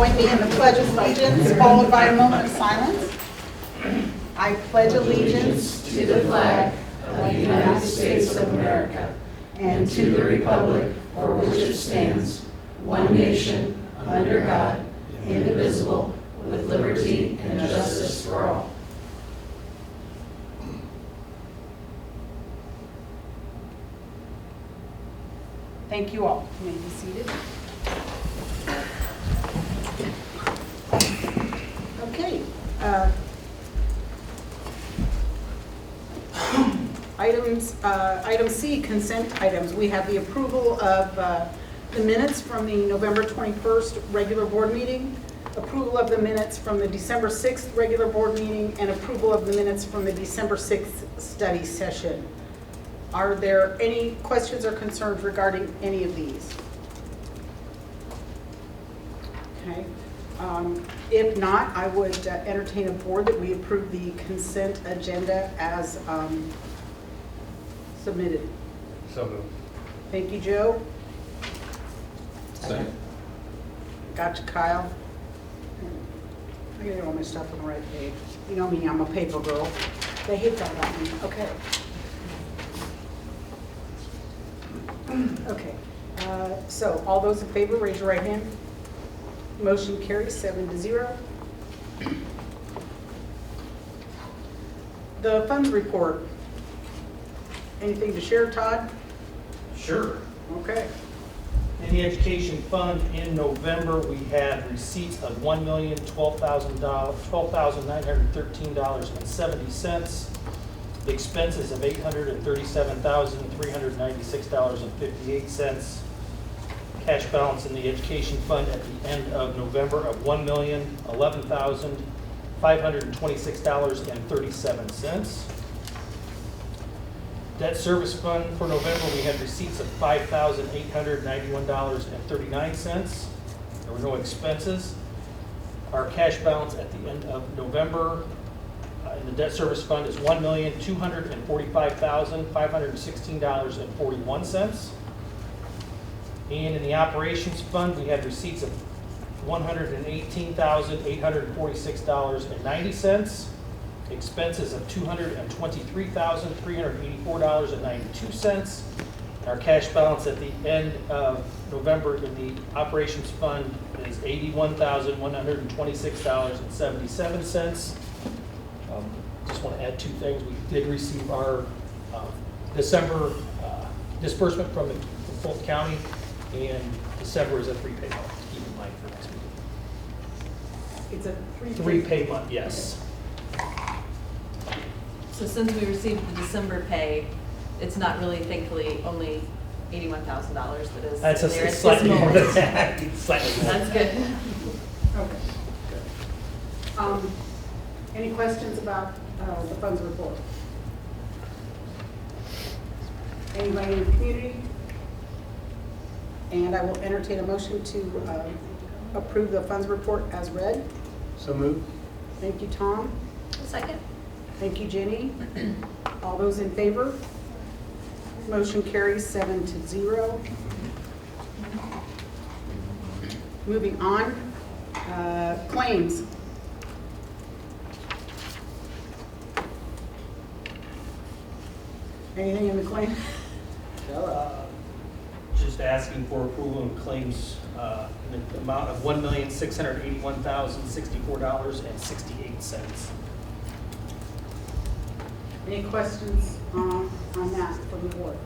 join me in the Pledge of Allegiance, followed by a moment of silence. I pledge allegiance to the flag of the United States of America and to the republic for which it stands, one nation, under God, indivisible, with liberty and justice for all. Thank you all. You may be seated. Okay. Item C, consent items. We have the approval of the minutes from the November 21st regular board meeting, approval of the minutes from the December 6th regular board meeting, and approval of the minutes from the December 6th study session. Are there any questions or concerns regarding any of these? Okay. If not, I would entertain a board that we approve the consent agenda as submitted. So moved. Thank you, Joe. Second. Gotcha, Kyle. I gotta get all my stuff on the right page. You know me, I'm a paper girl. They hate that about me. Okay. Okay. So all those in favor, raise your right hand. Motion carries 7-0. The funds report. Anything to share, Todd? Sure. Okay. In the education fund in November, we had receipts of $1,012,913.70. Expenses of $837,396.58. Cash balance in the education fund at the end of November of $1,011,526.37. Debt service fund for November, we had receipts of $5,891.39. There were no expenses. Our cash balance at the end of November in the debt service fund is $1,245,516.41. And in the operations fund, we had receipts of $118,846.90. Expenses of $223,384.92. Our cash balance at the end of November in the operations fund is $81,126.77. Just want to add two things. We did receive our December disbursement from the Fulton County, and December is a 3-pay month. Keep in mind for next week. It's a 3-pay month, yes. So since we received the December pay, it's not really, thankfully, only $81,000 that is That's there at slightly this more moment. than that. Slightly more. That's good. Okay. Any questions about the funds report? Anybody in the community? And I will entertain a motion to approve the funds report as read. So moved. Thank you, Tom. Second. Thank you, Jenny. All those in favor? Motion carries 7-0. Moving on, claims. Anything in the claim? Just asking for approval of claims in the amount of $1,681,064.68. Any questions on that from the board?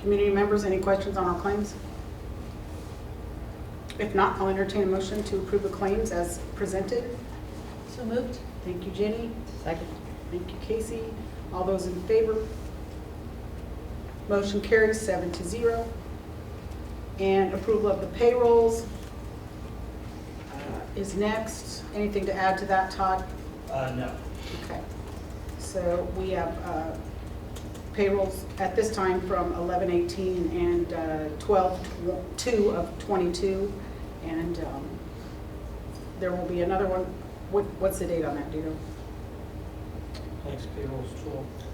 Community members, any questions on our claims? If not, I'll entertain a motion to approve the claims as presented. So moved. Thank you, Jenny. Second. Thank you, Casey. All those in favor? Motion carries 7-0. And approval of the payrolls is next. Anything to add to that, Todd? No. Okay. So we have payrolls at this time from 11/18 and 12/2 of 22. And there will be another one. What's the date on that, do you know? Next payroll is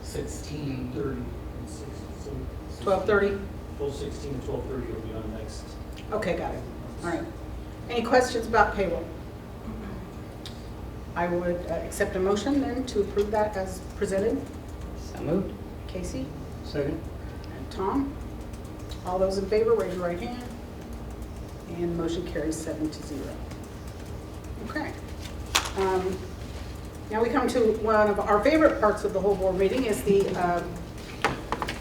12/16/30. 12/30? 12/16 and 12/30 will be on next. Okay, got it. All right. Any questions about payroll? I would accept a motion then to approve that as presented. So moved. Casey Second. and Tom. All those in favor, raise your right hand. And the motion carries 7-0. Okay. Now we come to one of our favorite parts of the whole board meeting is the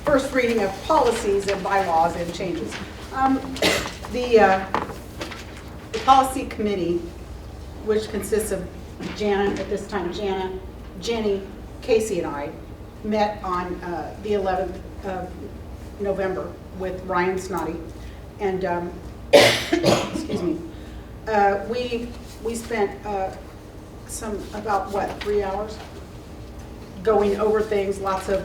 first reading of policies and bylaws and changes. The policy committee, which consists of Jana, at this time Jana, Jenny, Casey, and I, met on the 11th of November with Ryan Snoddy. And, excuse me, we spent about, what, 3 hours? Going over things, lots of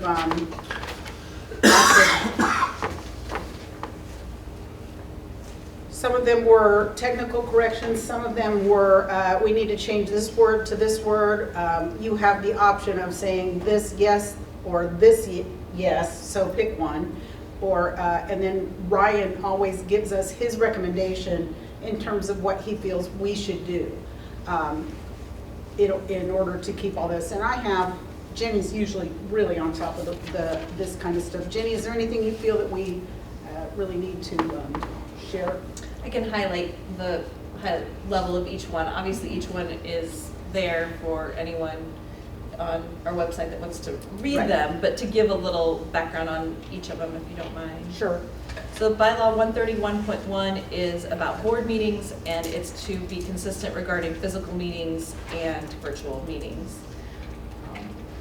some of them were technical corrections, some of them were, we need to change this word to this word. You have the option of saying this yes or this yes, so pick one. And then Ryan always gives us his recommendation in terms of what he feels we should do in order to keep all this. And Jenny's usually really on top of this kind of stuff. Jenny, is there anything you feel that we really need to share? I can highlight the high level of each one. Obviously, each one is there for anyone on our website that wants to read Right. them, but to give a little background on each of them, if you don't mind. Sure. So bylaw 131.1 is about board meetings, and it's to be consistent regarding physical meetings and virtual meetings.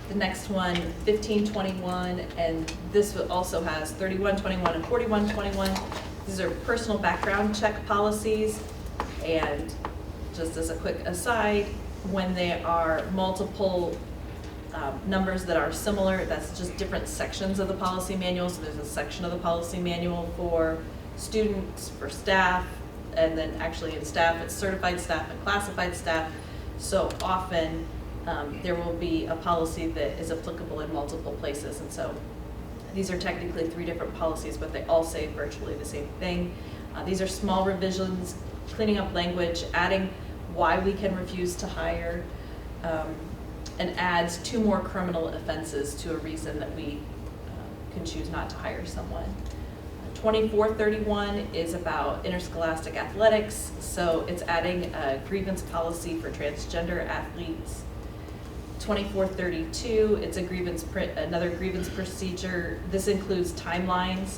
The next one, 1521, and this also has 3121 and 4121. These are personal background check policies, and just as a quick aside, when there are multiple numbers that are similar, that's just different sections of the policy manual. So there's a section of the policy manual for students, for staff, and then actually in staff, it's certified staff and classified staff. So often there will be a policy that is applicable in multiple places. And so these are technically 3 different policies, but they all say virtually the same thing. These are small revisions, cleaning up language, adding why we can refuse to hire, and adds 2 more criminal offenses to a reason that we can choose not to hire someone. 2431 is about interscholastic athletics, so it's adding a grievance policy for transgender athletes. 2432, it's another grievance procedure. This includes timelines.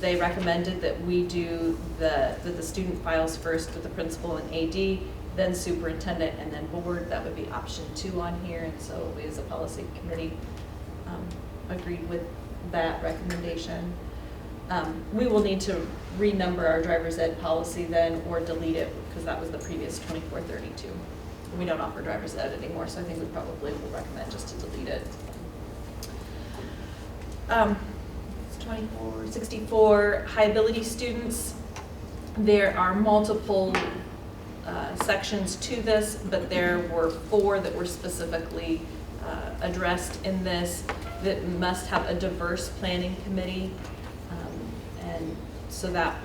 They recommended that we do that the student files first with the principal and AD, then superintendent, and then board. That would be option 2 on here, and so we as a policy committee agreed with that recommendation. We will need to renumber our driver's ed policy then, or delete it, because that was the previous 2432. We don't offer driver's ed anymore, so I think we probably will recommend just to delete it. 2464, high ability students. There are multiple sections to this, but there were 4 that were specifically addressed in this that must have a diverse planning committee. And so that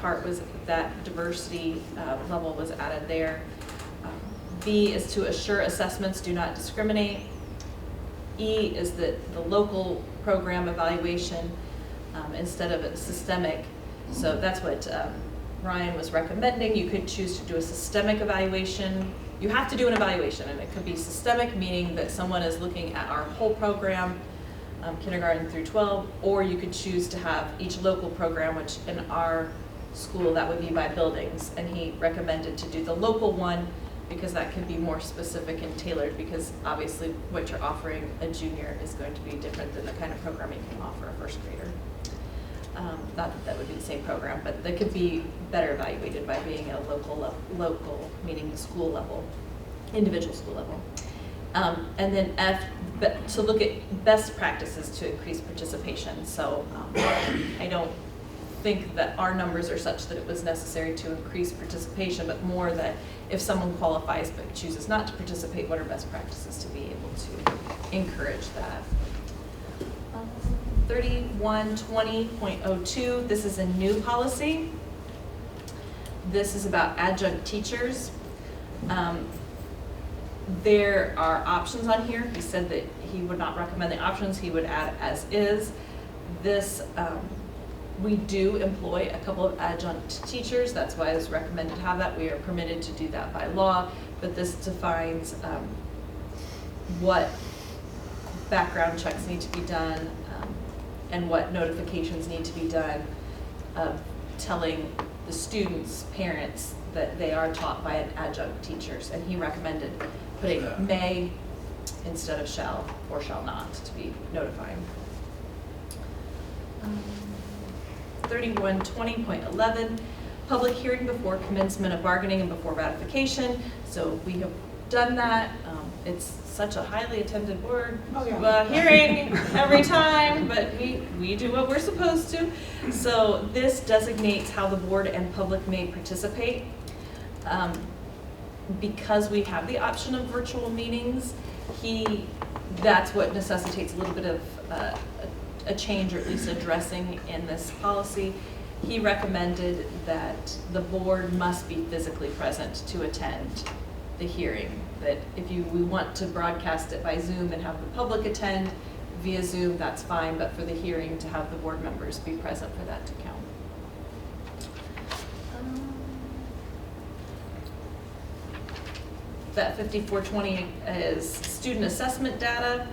diversity level was added there. B is to assure assessments do not discriminate. E is the local program evaluation instead of a systemic. So that's what Ryan was recommending. You could choose to do a systemic evaluation. You have to do an evaluation, and it could be systemic, meaning that someone is looking at our whole program, kindergarten through 12, or you could choose to have each local program, which in our school that would be by buildings, and he recommended to do the local one because that can be more specific and tailored, because obviously what you're offering a junior is going to be different than the kind of programming you can offer a first grader. Not that that would be the same program, but that could be better evaluated by being at a local, meaning the school level, individual school level. And then F, to look at best practices to increase participation. So I don't think that our numbers are such that it was necessary to increase participation, but more that if someone qualifies but chooses not to participate, what are best practices to be able to encourage that. 3120.02, this is a new policy. This is about adjunct teachers. There are options on here. He said that he would not recommend the options, he would add as is. This, we do employ a couple of adjunct teachers, that's why it's recommended to have that. We are permitted to do that by law, but this defines what background checks need to be done and what notifications need to be done of telling the students, parents, that they are taught by an adjunct teachers. And he recommended putting may instead of shall or shall not to be notifying. 3120.11, public hearing before commencement of bargaining and before ratification. So we have done that. It's such a highly attended board hearing every time, but we do what we're supposed to. So this designates how the board and public may participate. Because we have the option of virtual meetings, that's what necessitates a little bit of a change, or at least addressing in this policy. He recommended that the board must be physically present to attend the hearing. That if we want to broadcast it by Zoom and have the public attend via Zoom, that's fine, but for the hearing, to have the board members be present for that to count. That 5420 is student assessment data.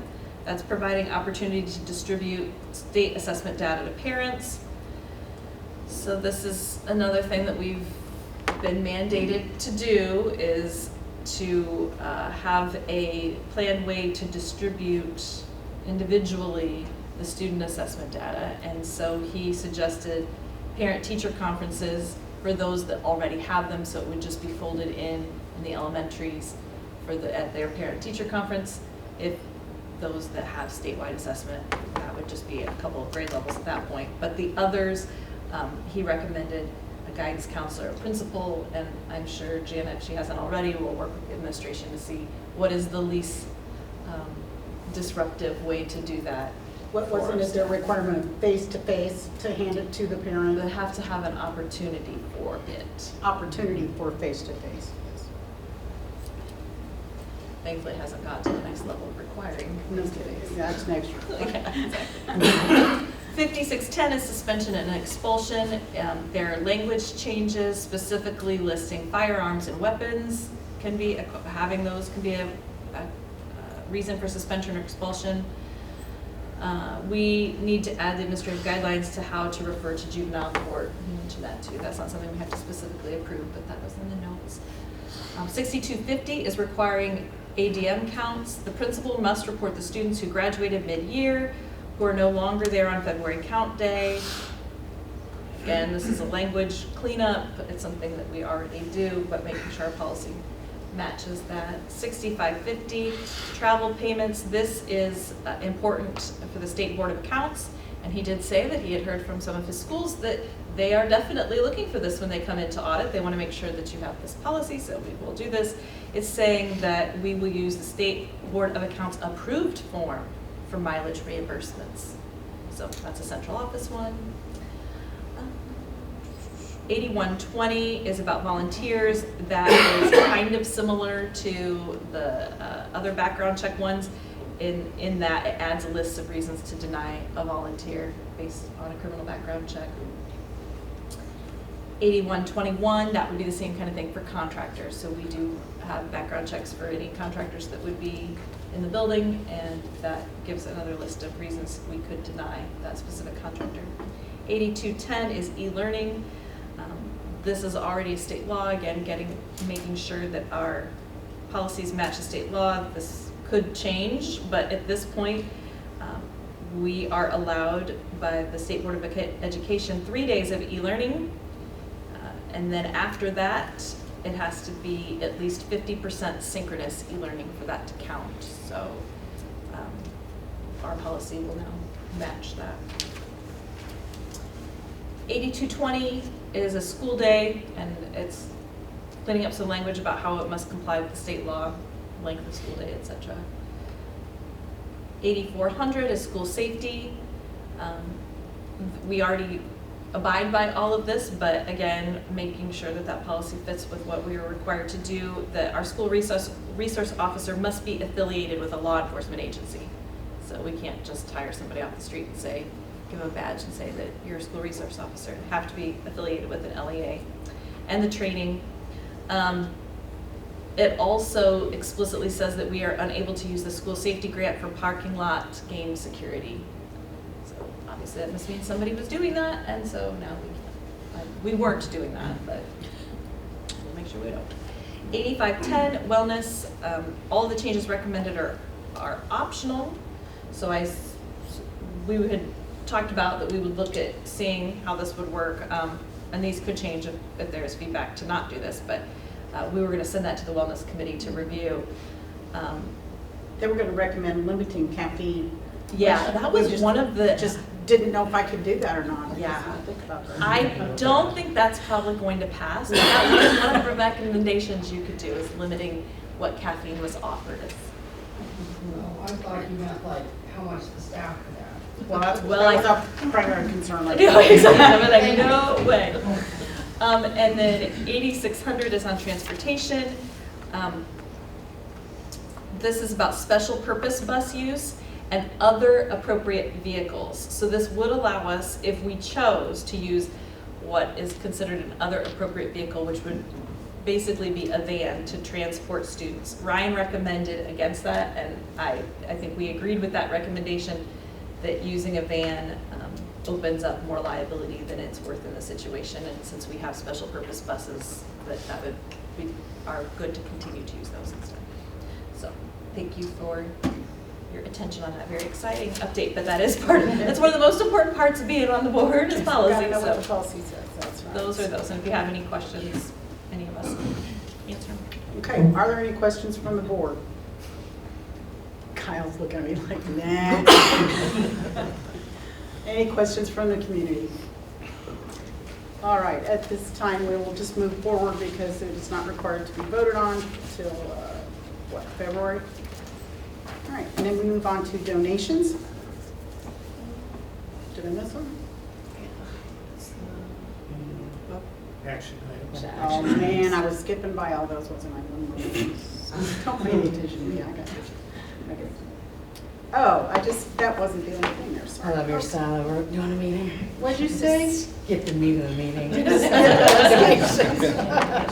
That's providing opportunity to distribute state assessment data to parents. So this is another thing that we've been mandated to do, is to have a planned way to distribute individually the student assessment data. And so he suggested parent-teacher conferences for those that already have them, so it would just be folded in the elementaries at their parent-teacher conference. If those that have statewide assessment, that would just be a couple of grade levels at that point. But the others, he recommended a guidance counselor or principal, and I'm sure Janet, if she hasn't already, will work with the administration to see what is the least disruptive way to do that. Wasn't it the requirement of face-to-face to hand it to the parent? They have to have an opportunity for it. Opportunity for face-to-face. Thankfully, it hasn't gotten to the next level of requiring face-to-face. That's next year. Yeah, exactly. 5610 is suspension and expulsion. There are language changes, specifically listing firearms and weapons. Having those can be a reason for suspension or expulsion. We need to add the administrative guidelines to how to refer to juvenile court. We mentioned that too. That's not something we have to specifically approve, but that was in the notes. 6250 is requiring ADM counts. The principal must report the students who graduated mid-year, who are no longer there on February count day. Again, this is a language cleanup. It's something that we already do, but making sure our policy matches that. 6550, travel payments. This is important for the State Board of Accounts, and he did say that he had heard from some of his schools that they are definitely looking for this when they come into audit. They want to make sure that you have this policy, so we will do this. It's saying that we will use the State Board of Accounts approved form for mileage reimbursements. So that's a central office one. 8120 is about volunteers. That is kind of similar to the other background check ones in that it adds a list of reasons to deny a volunteer based on a criminal background check. 8121, that would be the same kind of thing for contractors. So we do have background checks for any contractors that would be in the building, and that gives another list of reasons we could deny that specific contractor. 8210 is e-learning. This is already a state law, again, making sure that our policies match the state law. This could change, but at this point, we are allowed by the State Board of Education 3 days of e-learning. And then after that, it has to be at least 50% synchronous e-learning for that to count. So our policy will now match that. 8220 is a school day, and it's cleaning up some language about how it must comply with the state law, length of school day, etc. 8400 is school safety. We already abide by all of this, but again, making sure that that policy fits with what we are required to do, that our school resource officer must be affiliated with a law enforcement agency. So we can't just hire somebody off the street and say, give them a badge and say that you're a school resource officer. They have to be affiliated with an LEA. And the training. It also explicitly says that we are unable to use the school safety grant for parking lot game security. So obviously that must mean somebody was doing that, and so now we can't. We weren't doing that, but we'll make sure we don't. 8510 wellness, all the changes recommended are optional. So we had talked about that we would look at seeing how this would work, and these could change if there's feedback to not do this, but we were going to send that to the wellness committee to review. They were going to recommend limiting caffeine. Yeah, that was one of the. Just didn't know if I could do that or not. Yeah. Think about that. I don't think that's probably going to pass. But that was one of the recommendations you could do, is limiting what caffeine was offered. Oh, I thought you meant like how much the staff could have. Well, that Well, was our primary concern. I know, exactly. I'm like, no way. And then 8600 is on transportation. This is about special purpose bus use and other appropriate vehicles. So this would allow us, if we chose, to use what is considered an other appropriate vehicle, which would basically be a van to transport students. Ryan recommended against that, and I think we agreed with that recommendation, that using a van opens up more liability than it's worth in the situation, and since we have special purpose buses, we are good to continue to use those instead. So thank you for your attention on that very exciting update, but that is that's one of the most important parts of being on the board is policy. Gotta know what So the policy says, that's right. those are those, and if you have any questions, any of us can answer them. Okay, are there any questions from the board? Kyle's looking at me like, nah. Any questions from the community? All right, at this time, we will just move forward because it is not required to be voted on until, February? All right, and then we move on to donations. Did I miss one? Action items. Oh, man, I was skipping by all those, wasn't I? Don't pay any attention to me, I got it. Okay. Oh, that wasn't the only thing there, I sorry. love your style of doing a meeting. What'd you say? Skip the meat of the meeting. I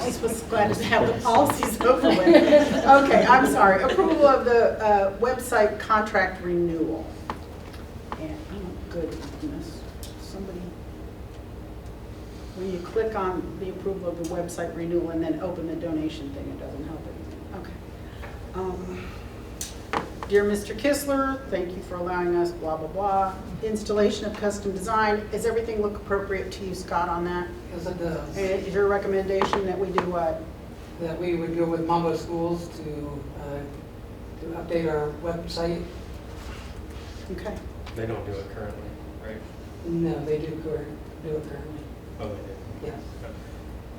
just was glad to have the policies over with. Okay, I'm sorry. Approval of the website contract renewal. And, oh, goodness, somebody, when you click on the approval of the website renewal and then open the donation thing, it doesn't help anything. Okay. Dear Mr. Kistler, thank you for allowing us, blah, blah, blah. Installation of custom design. Does everything look appropriate to you, Scott, on that? Yes, it does. And is your recommendation that we do what? That we would go with Mambo Schools to update our website. Okay. They don't do it currently, right? No, they do it currently. Oh, they do. Yes.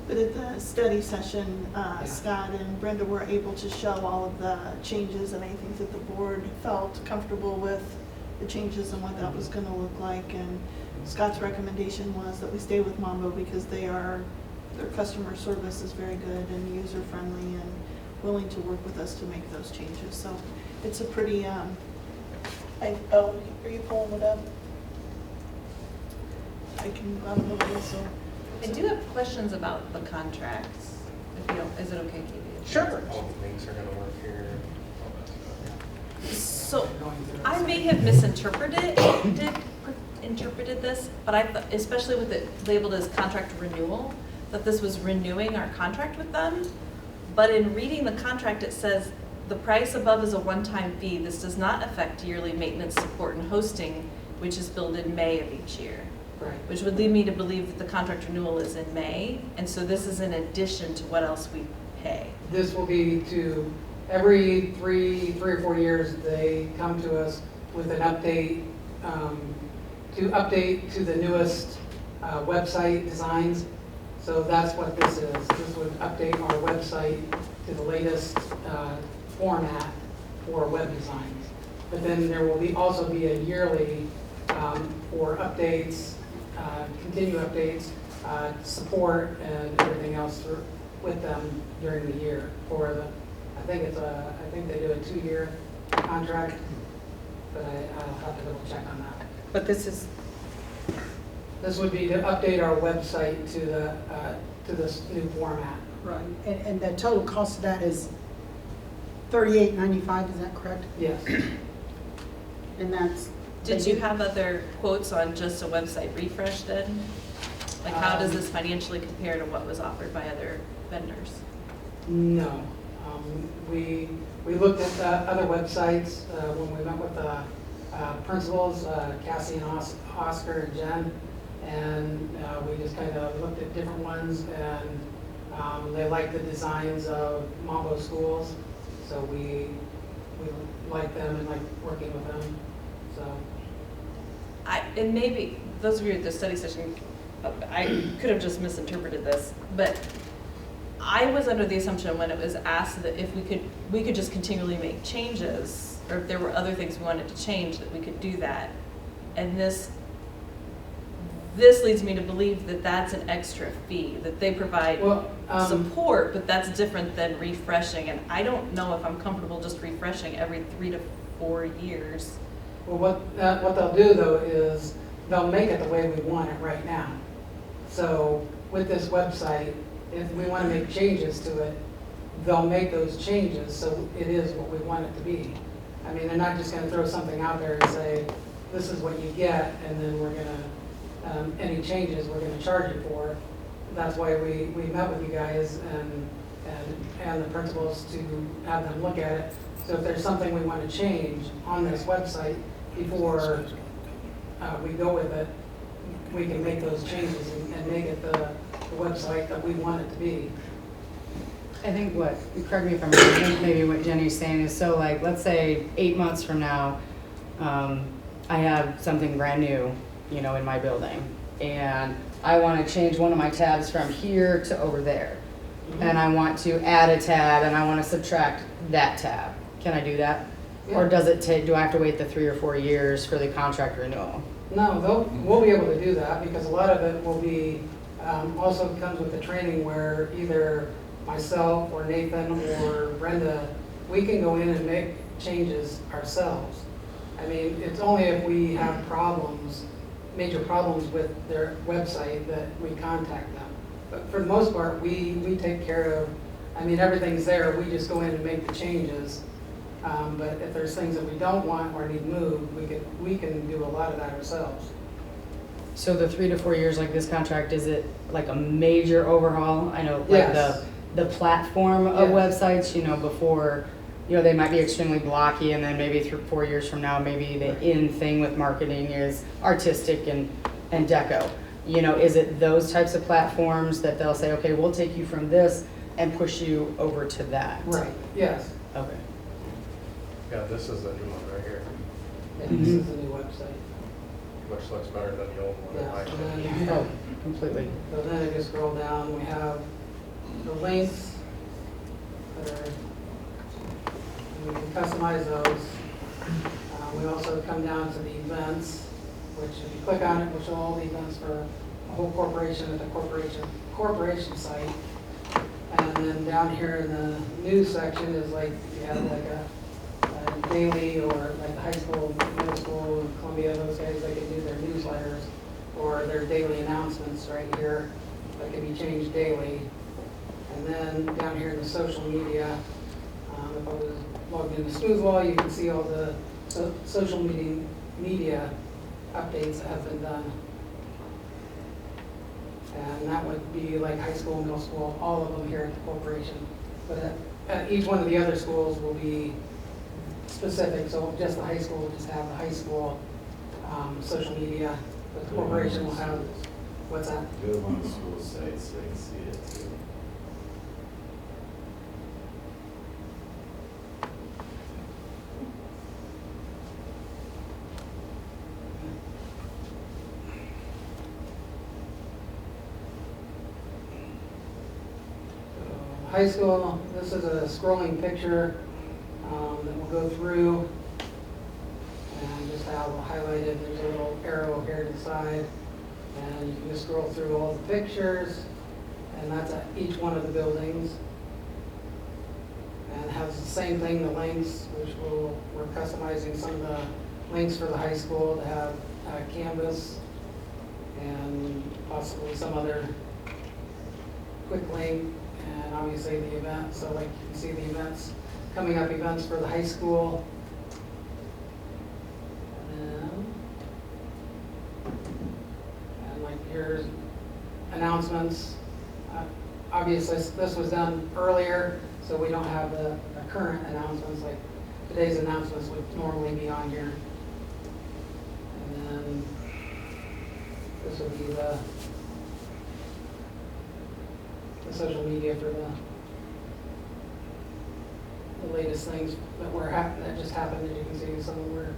But at the study session, Scott and Brenda were able to show all of the changes and anything that the board felt comfortable with, the changes and what that was going to look like. And Scott's recommendation was that we stay with Mambo because their customer service is very good and user-friendly and willing to work with us to make those changes. So it's a pretty, are you pulling it up? I can, I don't know, so. I do have questions about the contracts. If you don't, is it okay, Katie? Sure. All the links are gonna work here. All that stuff. So I may have misinterpreted this, but I thought, especially with it labeled as contract renewal, that this was renewing our contract with them. But in reading the contract, it says the price above is a one-time fee. This does not affect yearly maintenance, support, and hosting, which is billed in May of each year. Right. Which would lead me to believe that the contract renewal is in May, and so this is in addition to what else we pay. This will be to, every three or 4 years, they come to us with an update, to update to the newest website designs. So that's what this is. This would update our website to the latest format for web designs. But then there will also be a yearly for updates continue updates, support, and everything else with them during the year for the, I think they do a 2-year contract, but I'll have to double check on that. But this is, This would be to update our website to this new format. right, and the total cost of that is $38.95, is that correct? Yes. And that's. Did you have other quotes on just a website refresh then? Like how does this financially compare to what was offered by other vendors? No. We looked at other websites when we met with the principals, Cassie and Oscar and Jen, and we just kind of looked at different ones, and they liked the designs of Mambo schools, so we liked them and liked working with them. So And maybe, those of you at the study session, I could have just misinterpreted this, but I was under the assumption when it was asked that if we could just continually make changes, or if there were other things we wanted to change, that we could do that. And this leads me to believe that that's an extra fee, that they provide support, but that's different than refreshing. And I don't know if I'm comfortable just refreshing every 3 to 4 years. well, what they'll do though is they'll make it the way we want it right now. So with this website, if we want to make changes to it, they'll make those changes so it is what we want it to be. I mean, they're not just going to throw something out there and say, this is what you get, and then we're going to, any changes we're going to charge you for. That's why we met with you guys and the principals to have them look at it. So if there's something we want to change on this website before we go with it, we can make those changes and make it the website that we want it to be. I think correct me if I'm wrong, I think maybe what Jenny's saying is, so like, let's say 8 months from now, I have something brand new, in my building, and I want to change one of my tabs from here to over there. And I want to add a tab, and I want to subtract that tab. Can I do that? Yeah. Or do I have to wait the 3 or 4 years for the contract renewal? No, we'll be able to do that because a lot of it will be, also comes with the training where either myself or Nathan or Brenda, we can go in and make changes ourselves. I mean, it's only if we have problems, major problems with their website that we contact them. But for the most part, we take care of, I mean, everything's there, we just go in and make the changes. But if there's things that we don't want or need moved, we can do a lot of that ourselves. So the 3 to 4 years, like this contract, is it like a major overhaul? I know, like Yes. the platform of Yes. websites, before, they might be extremely blocky, and then maybe 3 or 4 years from now, maybe the in thing with marketing is artistic and deco. Is it those types of platforms that they'll say, okay, we'll take you from this and push you over to that? Right, yes. Okay. Yeah, this is the new one right here, And this is the new website. which looks better than the old one in my Yeah, opinion. and then, Oh, completely. so then I just scroll down, we have the links that are, we can customize those. We also come down to the events, which if you click on it, will show all the events for the whole corporation at the corporation site. And then down here in the news section is like, you have like a daily, or like the high school, middle school, Columbia, those guys, they can do their newsletters or their daily announcements right here that can be changed daily. And then down here in the social media, if I was logged into Smoothwall, you can see all the social media updates that have been done. And that would be like high school, middle school, all of them here at the corporation. But at each one of the other schools will be specific, so just the high school will just have the high school social media, but the corporation will have, what's that? Do it on the school site so they can see it too. High school, this is a scrolling picture that we'll go through and just have highlighted, there's a little arrow here to the side. And you can just scroll through all the pictures, and that's at each one of the buildings. And it has the same thing, the links, which we're customizing some of the links for the high school to have Canvas and possibly some other quick link, and obviously the event. So like you can see the events, coming up events for the high school. And like here's announcements. Obviously this was done earlier, so we don't have the current announcements. Like today's announcements would normally be on here. And then this would be the social media for the latest things that just happened. As you can see, some of them were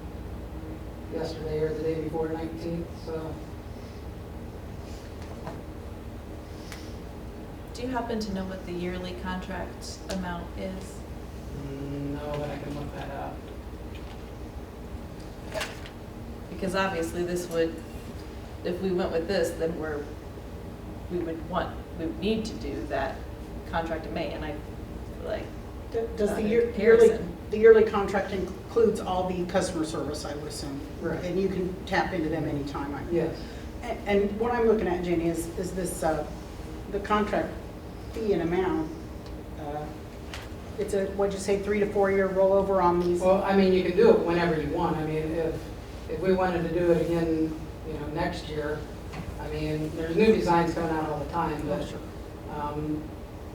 yesterday or the day before 19th. So Do you happen to know what the yearly contract amount is? no, but I can look that up. Because obviously this would, if we went with this, then we would need to do that contract in May, and I feel like. Does the Comparison. yearly contract includes all the customer service, I would assume? Right. And you can tap into them anytime. Yes. And what I'm looking at, Jenny, is this, the contract fee and amount, it's a, what'd you say, 3 to 4 year rollover on these? Well, I mean, you can do it whenever you want. I mean, if we wanted to do it again, next year, I mean, there's new designs coming out all the time, but,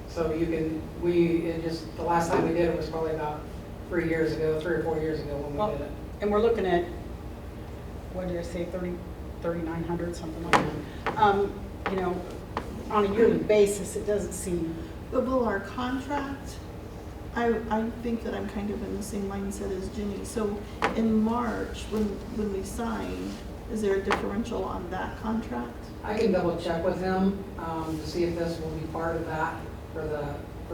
so you can, the last time we did it was probably about 3 or 4 years ago when we did it. And we're looking at, what did I say, 3,900, something like that. On a yearly basis, it doesn't seem. But will our contract, I think that I'm kind of in the same mindset as Ginny. So in March, when we sign, is there a differential on that contract? I can double check with him to see if this will be part of that for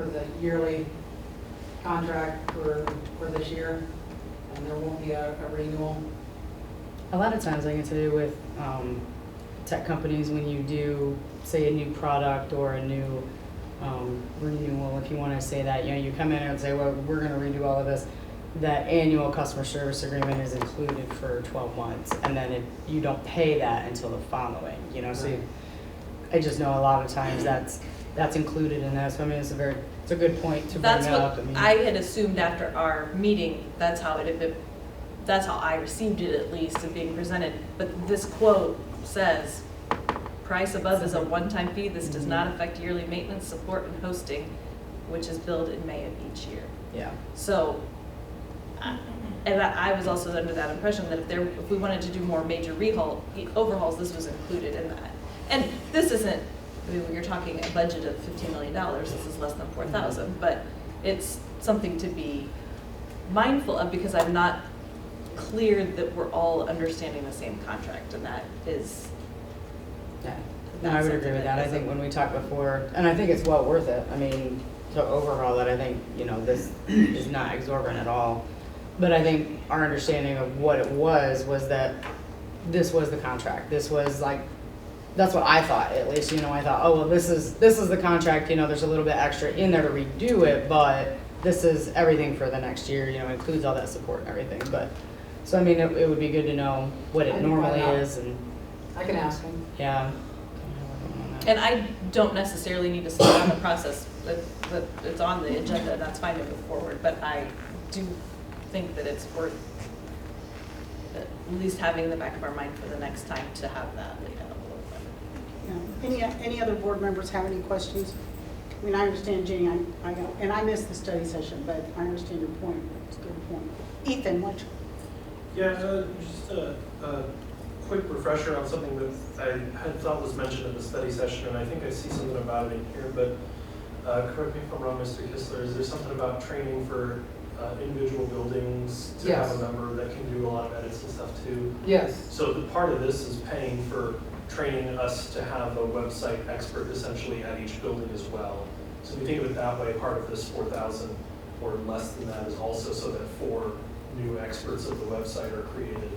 the yearly contract for this year, and there won't be a renewal. A lot of times I can tell you with tech companies, when you do, say, a new product or a new renewal, if you want to say that, you come in and say, well, we're going to redo all of this. That annual customer service agreement is included for 12 months, and then you don't pay that until the following, So I just know a lot of times that's included in that. So I mean, it's a good point to bring That's up. what I had assumed after our meeting, that's how I received it, at least, of being presented. But this quote says, price above is a one-time fee. This does not affect yearly maintenance, support, and hosting, which is billed in May of each year. Yeah. So, and I was also under that impression that if we wanted to do more major overhauls, this was included in that. And this isn't, when you're talking a budget of $15 million, this is less than 4,000, but it's something to be mindful of, because I'm not clear that we're all understanding the same contract, and that is. Yeah, no, I would agree with that. I think when we talked before, and I think it's well worth it. I mean, to overhaul that, I think, this is not exorbitant at all. But I think our understanding of what it was that this was the contract. This was like, that's what I thought, at least. I thought, oh, well, this is the contract. There's a little bit extra in there to redo it, but this is everything for the next year. Includes all that support and everything. But so I mean, it would be good to know what it normally is, and I can ask him. yeah. And I don't necessarily need to slow down the process, but it's on the agenda, that's fine to move forward, but I do think that it's worth at least having in the back of our mind for the next time to have that laid out a little better. Any other board members have any questions? I mean, I understand, Jenny, and I missed the study session, but I understand your point. It's a good point. Ethan, what? Yeah, just a quick refresher on something that I had thought was mentioned in the study session, and I think I see something about it in here, but correct me if I'm wrong, Mr. Kistler, is there something about training for individual buildings to Yes. have a member that can do a lot of edits and stuff too? Yes. So the part of this is paying for training us to have a website expert essentially at each building as well. So if you think of it that way, part of this 4,000 or less than that is also so that 4 new experts of the website are created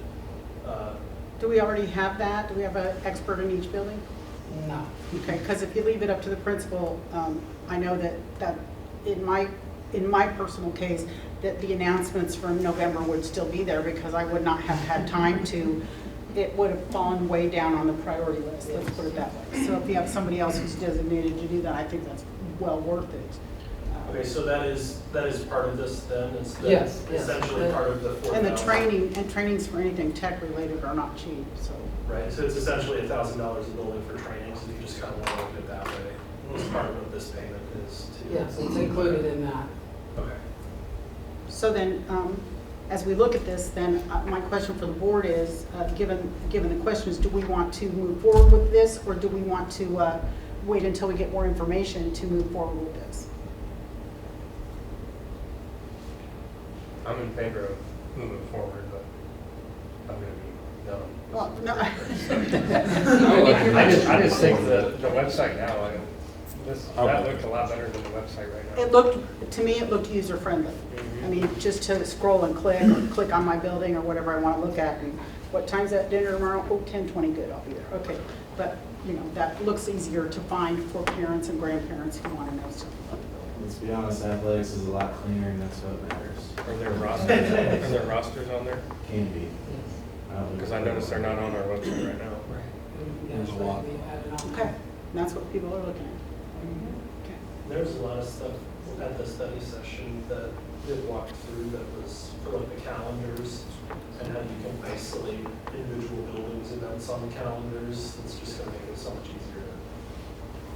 Do we already have that? Do we have an expert in each building? No. Okay, because if you leave it up to the principal, I know that in my personal case, that the announcements from November would still be there because I would not have had time to, it would have fallen way down on the priority list, let's put it that way. So if you have somebody else who's designated to do that, I think that's well worth it. Okay, so that is part of this then? It's the- Yes, yes. Essentially part of the 4,000? And the trainings for anything tech related are not cheap, so. Right, so it's essentially $1,000 a building for trainings, if you just kind of want to look at it that way. As part of what this payment is to. Yes, it's included in that. Okay. So then, as we look at this, then my question for the board is, given the questions, do we want to move forward with this, or do we want to wait until we get more information to move forward with this? I'm in favor of moving forward, but I'm going to be no. Well, no. I just think the website now, that looked a lot better than the website right now. It looked, to me, it looked user friendly. I mean, just to scroll and click, or click on my building or whatever I want to look at, and what time's that dinner tomorrow? Oh, 10:20, good, I'll be there. Okay, but, you know, that looks easier to find for parents and grandparents who want to know something about the building. Let's be honest, athletics is a lot cleaner and that's what matters. Are there rosters on there? Can be. Because I noticed they're not on our website right now. There's a lot. Added on. Okay, and that's what people are looking at. Okay. There's a lot of stuff at the study session that did walk through that was for like the calendars and how you can isolate individual buildings events on the calendars. It's just going to make it so much easier to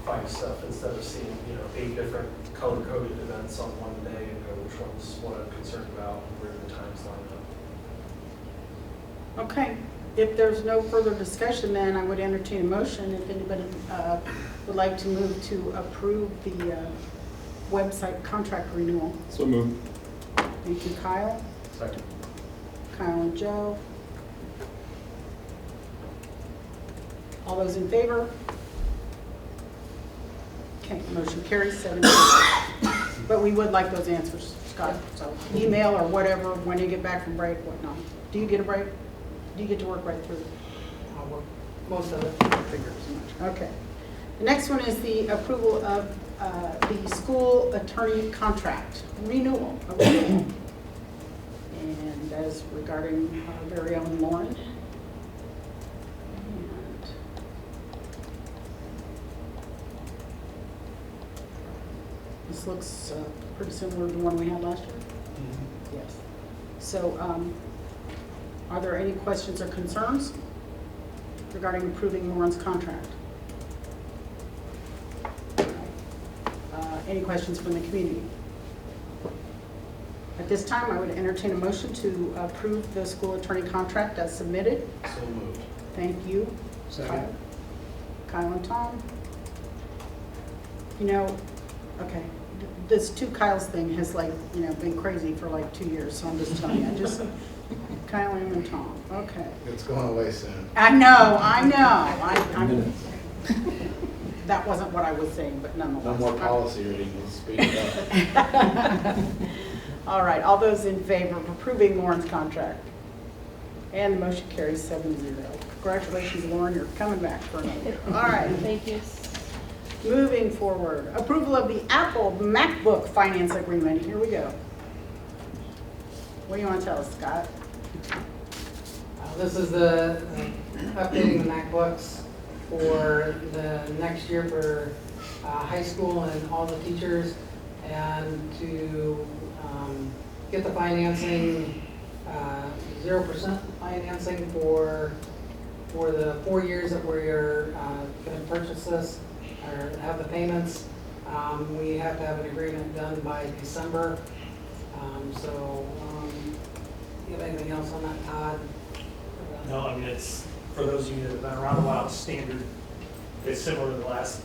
find stuff instead of seeing, 8 different color-coded events on one day and go, which one's what I'm concerned about and where the times line up. Okay, if there's no further discussion, then I would entertain a motion if anybody would like to move to approve the website contract renewal. So moved. Thank you, Kyle. Second. Kyle and Joe. All those in favor? Okay, motion carries 7-0. But we would like those answers, Scott, so email or whatever, when you get back from break, whatnot. Do you get a break? Do you get to work right through? I'll work most of it. Figure as much. Okay. The next one is the approval of the school attorney contract renewal. And that is regarding our very own Lauren. And this looks pretty similar to the one we had last year. Yes. So, are there any questions or concerns regarding approving Lauren's contract? Any questions from the community? At this time, I would entertain a motion to approve the school attorney contract as submitted. So moved. Thank you. Second. Kyle and Tom. Okay, this two Kyles thing has been crazy for 2 years, so I'm just telling you, Kyle and Tom, okay. It's going away soon. I know. I'm that wasn't what I was saying, but nonetheless. No more policy reading, we'll speed it up. All right, all those in favor of approving Lauren's contract? And the motion carries 7-0. Congratulations, Lauren, you're coming back for another year. All right. Thank you. Moving forward, approval of the Apple MacBook finance agreement. Here we go. What do you want to tell us, Scott? This is the updating the MacBooks for the next year for high school and all the teachers, and to get the financing, 0% financing for the 4 years that we're going to purchase this or have the payments. We have to have an agreement done by December. You have anything else on that, Todd? No, I mean, it's, for those of you that have been around a while, it's standard. It's similar to the last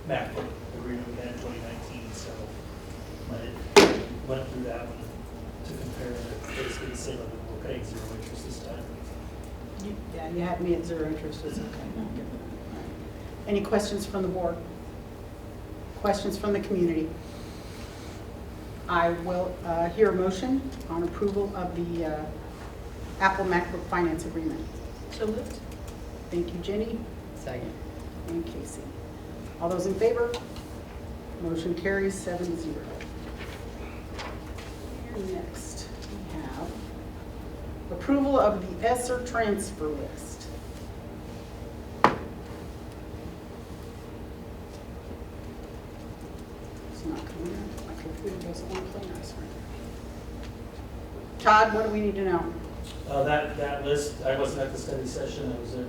MacBook agreement we had in 2019, so went through that one to compare it. Basically the same, we're paying 0 interest this time. Yeah, you had me at 0 interest. It's okay. All right. Any questions from the board? Questions from the community? I will hear a motion on approval of the Apple MacBook Finance Agreement. So moved. Thank you, Jenny Second. and Casey. All those in favor? Motion carries 7-0. And next, we have approval of the ESSER transfer list. It's not coming up. My computer doesn't want to play nice right now. Todd, what do we need to know? That list, I wasn't at the study session, I was at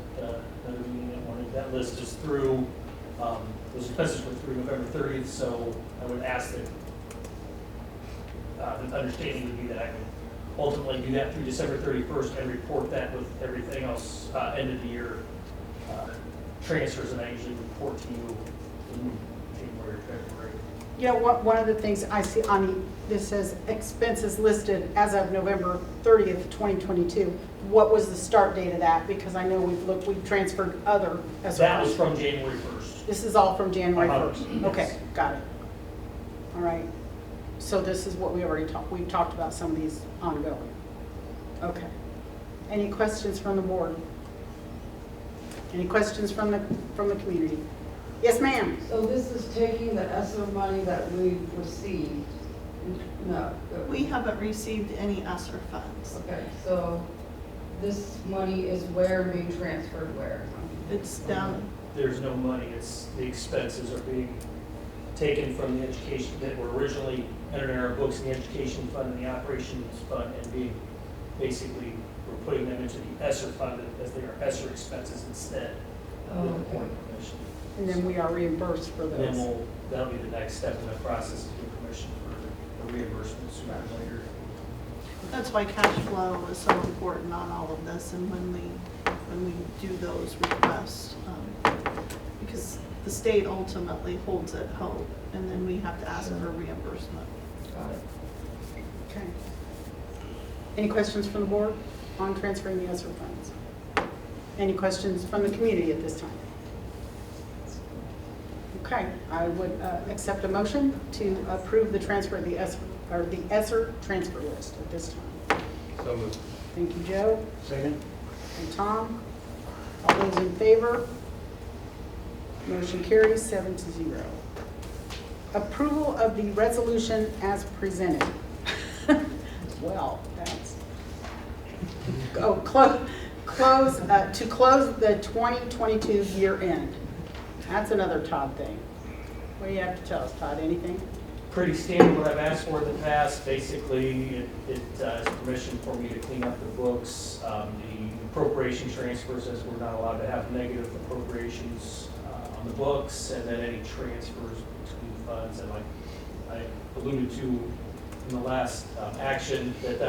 another meeting that morning. That list is through, those expenses were through November 30th, so I would ask that, the understanding would be that I can ultimately do that through December 31st and report that with everything else, end of the year transfers, and I usually report to you in January or February. You know, one of the things I see on this says expenses listed as of November 30th, 2022. What was the start date of that? Because I know we've transferred other as well. That was from January 1st. This is all from January Uh-huh. 1st? Yes. Okay, got it. All right. So this is what we already talked, we've talked about some of these ongoing. Okay. Any questions from the board? Any questions from the community? Yes, ma'am. So this is taking the ESSER money that we've received? No. We haven't received any ESSER funds. Okay, so this money is where being transferred where? It's down, There's no money, it's, the expenses are being taken from the education, that were originally entered in our books in the education fund and the operations fund, and being, basically, we're putting them into the ESSER fund as they are ESSER expenses instead. With the Okay. board permission. And then we are reimbursed for And then those. that'll be the next step in the process, is get permission for the reimbursement sooner or later. that's why cash flow is so important on all of this and when we do those requests. Because the state ultimately holds it whole and then we have to ask for reimbursement. Got it. Okay. Any questions from the board on transferring the ESSER funds? Any questions from the community at this time? Okay, I would accept a motion to approve the transfer of the ESSER transfer list at this time. So moved. Thank you, Joe. Second? And Tom. All those in favor? Motion carries 7-0. Approval of the resolution as presented. Well, that's, oh, to close the 2022 year end. That's another Todd thing. What do you have to tell us, Todd? Anything? Pretty standard what I've asked for in the past. Basically, it is permission for me to clean up the books. The appropriation transfers, as we're not allowed to have negative appropriations on the books, and then any transfers between funds. And like I alluded to in the last action, that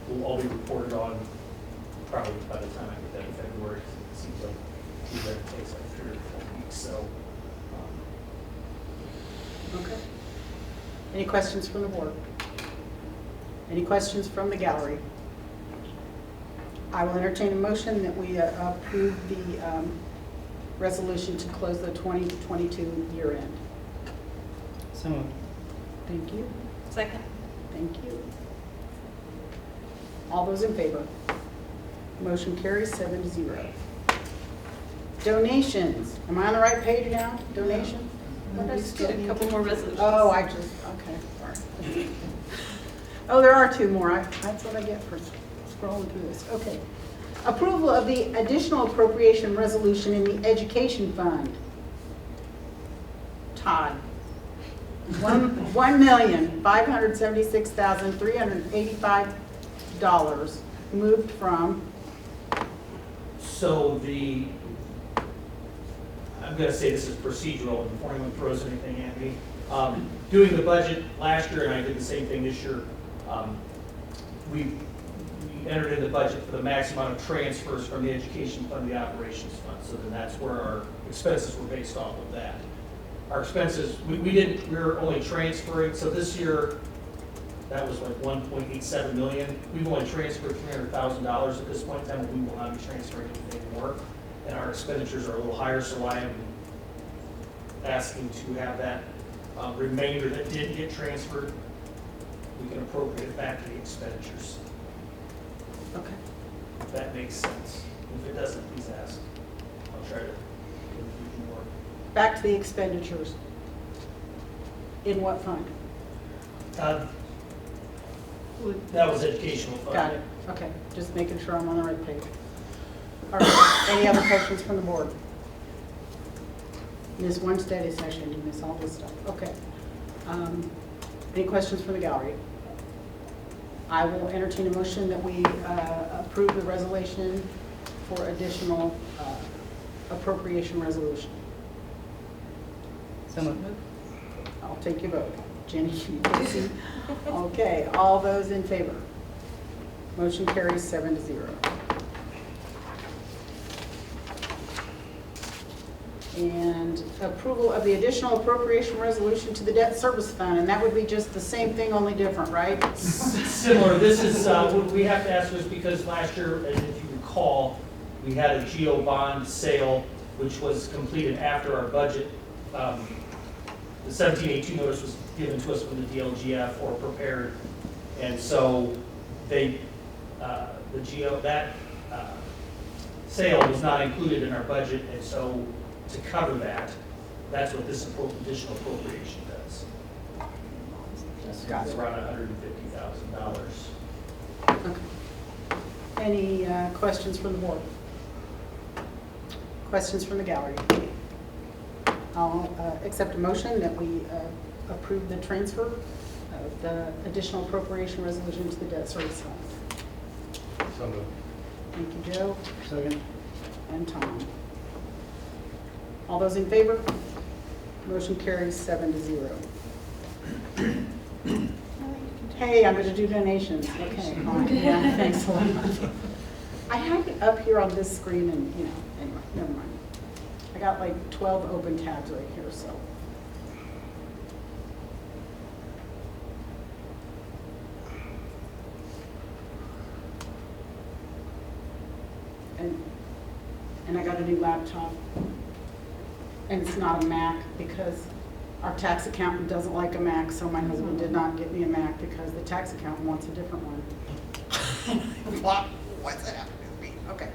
will all be reported on probably by the time I get that in February. It seems like it takes like 3 or 4 weeks. So. Okay. Any questions from the board? Any questions from the gallery? I will entertain a motion that we approve the resolution to close the 2022 year end. So moved. Thank you. Second. Thank you. All those in favor? Motion carries 7-0. Donations. Am I on the right page now? Donation? What We does just did a couple more resolutions. Oh, okay, sorry. Oh, there are 2 more. That's what I get for scrolling through this. Okay. Approval of the additional appropriation resolution in the education fund. Todd. $1,576,385 moved from, So I'm going to say this is procedural before anyone throws anything at me. Doing the budget last year, and I did the same thing this year, we entered in the budget for the maximum amount of transfers from the education fund to the operations fund. So then that's where our expenses were based off of that. Our expenses, we were only transferring, so this year, that was like 1.87 million. We've only transferred $300,000 at this point in time, and we will not be transferring anything more. And our expenditures are a little higher, so I am asking to have that remainder that did get transferred, we can appropriate it back to the expenditures. okay. if that makes sense. If it doesn't, please ask. I'll try to give you more. Back to the expenditures. In what fund? That was educational fund. Got it. Okay, just making sure I'm on the right page. All right, any other questions from the board? Miss one study session, you miss all this stuff. Okay. Any questions from the gallery? I will entertain a motion that we approve the resolution for additional appropriation resolution. So moved. I'll take your vote. Jenny, Casey. Okay, all those in favor? Motion carries 7-0. And approval of the additional appropriation resolution to the debt service fund, and that would be just the same thing, only different, right? Similar, this is, what we have to ask this because last year, and if you recall, we had a GO bond sale, which was completed after our budget. The 1782 notice was given to us from the DLGF or prepared. And so they, the GO, that sale was not included in our budget. And so to cover that, that's what this additional appropriation does. It's around $150,000. Okay. Any questions from the board? Questions from the gallery? I'll accept a motion that we approve the transfer of the additional appropriation resolution to the debt service fund. So moved. Thank you, Joe. Second. And Tom. All those in favor? Motion carries 7-0. Hey, I'm going to do donations. Okay, fine. Yeah, thanks a lot. I have it up here on this screen and, you know, anyway, never mind. I got like 12 open tabs right here, so. And I got a new laptop. And it's not a Mac because our tax accountant doesn't like a Mac, so my husband did not get me a Mac because the tax accountant wants a different one. What's that happening to me? Okay.